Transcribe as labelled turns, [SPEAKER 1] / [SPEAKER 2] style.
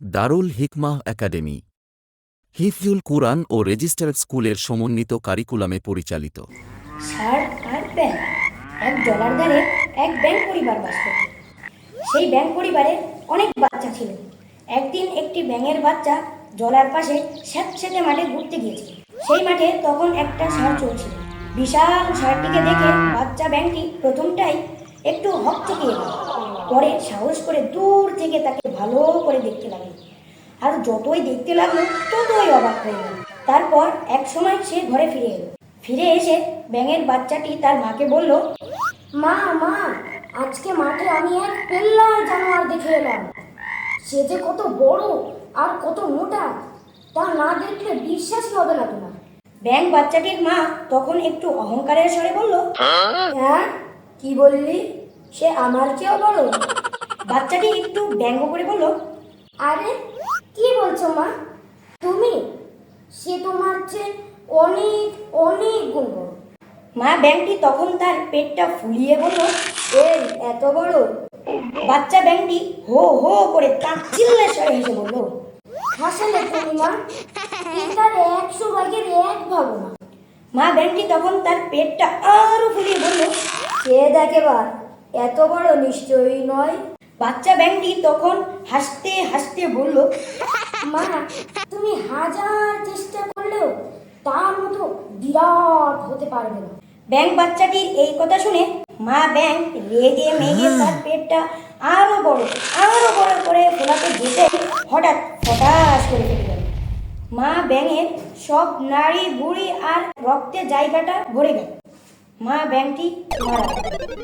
[SPEAKER 1] দারুল Hikmah academy হিফজুল কুরআন ও registered স্কুলের সমন্বিত কারিকুলামে পরিচালিত।
[SPEAKER 2] ষাঁড় আর ব্যাঙ। এক জলার ধারে এক ব্যাঙ পরিবার বাস করত। সেই ব্যাঙ পরিবারে অনেক বাচ্চা ছিল। একদিন একটি ব্যাঙের বাচ্চা জলার পাশে স্যাঁতসেঁতে মাঠে ঘুরতে গিয়েছে। সেই মাঠে তখন একটা ষাঁড় চলছিল। বিশাল ষাঁড়টিকে দেখে বাচ্চা ব্যাঙটি প্রথমটাই একটু হকচকিয়ে গেল। পরে সাহস করে দূর থেকে তাকে ভালো করে দেখতে লাগলো। আর যতই দেখতে লাগলো ততই অবাক হয়ে গেল। তারপর এক সময় সে ঘরে ফিরে এলো। ফিরে এসে ব্যাঙের বাচ্চাটি তার মাকে বলল, মা মা, আজকে মাঠে আমি এক পেল্লার জানোয়ার দেখে এলাম। সে যে কত বড় আর কত মোটা, তা না দেখলে বিশ্বাসই হবে না তোমার। ব্যাঙ বাচ্চাটির মা তখন একটু অহংকারের স্বরে বলল, হ্যাঁ, কি বললি? সে আমার চেয়েও বড়? বাচ্চাটি একটু ব্যঙ্গ করে বলল, আরে কি বলছো মা তুমি? সে তোমার চেয়ে অনেক অনেক গুণ বড়। মা ব্যাঙটি তখন তার পেটটা ফুলিয়ে বলল, এই এত বড়? বাচ্চা ব্যাঙটি হো হো করে তাচ্ছিল্যের স্বরে হেসে বলল, হাসলে তুমি মা, এটার 100 ভাগের 1 ভাগও না। মা ব্যাঙটি তখন তার পেটটা আরো ফুলিয়ে বলল, সে দেখে বা এত বড় নিশ্চয়ই নয়। বাচ্চা ব্যাঙটি তখন হাসতে হাসতে বলল, মা, তুমি হাজার চেষ্টা করলেও তার মতো বিরাট হতে পারবে না। ব্যাঙ বাচ্চাটির এই কথা শুনে মা ব্যাঙ রেগে মেগে তার পেটটা আরো বড় করে ফোলাতে যেতে হঠাৎ ফটাস করে ফেলে গেল। মা ব্যাঙের সব নাড়ি বুড়ি আর রক্তের জায়গাটা ভরে গেল। মা ব্যাঙটি মারা গেল।